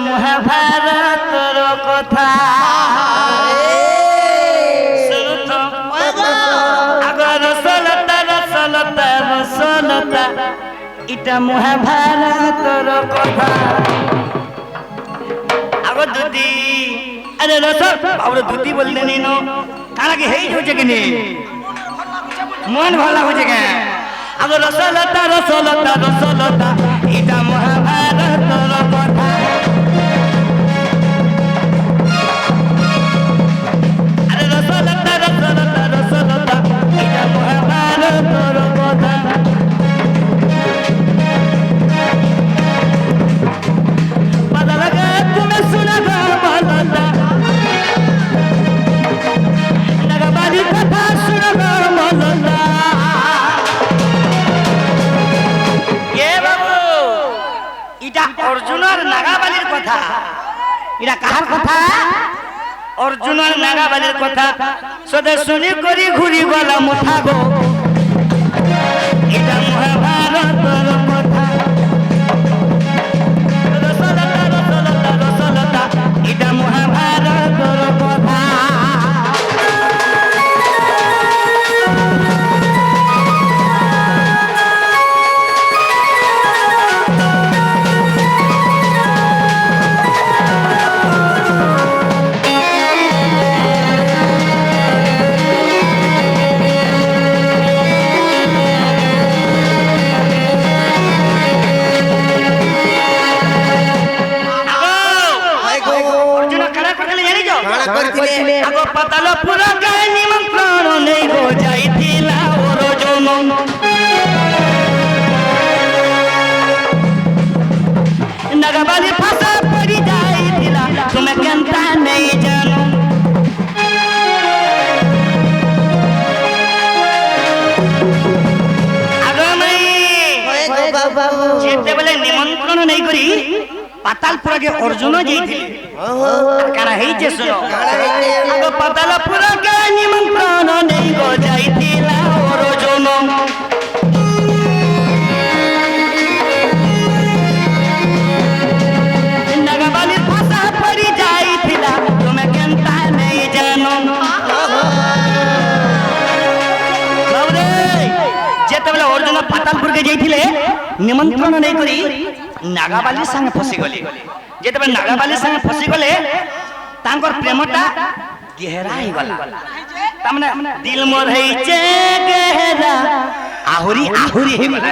মহাভারতর কথা আগর রসলতা রসলতা রসলতা এটা মহাভারতর কথা আগর দুদি আরে রসল বাবুর দুদি বললে নিনো কানাকে হেই হচ্ছে কিনে মন ভালো হচ্ছে কে আগর রসলতা রসলতা রসলতা এটা মহাভারতর কথা আরে রসলতা রসলতা রসলতা এটা মহাভারতর কথা पता लगा तुम्हें सुना था मलता नगबाली कथा सुना था मलता ये बाबू इटा अर्जुन और नागाबालीर कथा इटा कहार कथा अर्जुन और नागाबालीर कथा सदे सुनी करी घुरी गला मुठा गो इटा महाभारतर कथा এটা মহাভারতর কথা আগো পাতাল পুরা গায় নিমন্ত্রণ নেই গো যাইতিলা ওরজন নাগাবালি ফাঁসা পড়ি যাইতিলা তুমি কেনতা নেই জানো আগো মাই যেতে বলে নিমন্ত্রণ নেই করি পাতালপুরা কে অর্জুন যাইতিলে কারা হেইছে শুনো আগো পাতালপুরা কে নিমন্ত্রণ নেই গো যাইতিলা অর্জুন নাগাবালি ভাষা পড়ি যাইতিলা তুমি কেনতা নেই জানো বাবরে যেতে বলে অর্জুন পাতালপুর কে যাইতিলে নিমন্ত্রণ নেই করি নাগাবালির সঙ্গে ফসি গলে যেতবে নাগাবালির সঙ্গে ফসি গলে তাঙ্কর প্রেমটা গেহরা হই গলা তামনে দিল মোর হইছে গেহরা আহুরি আহুরি হই গলা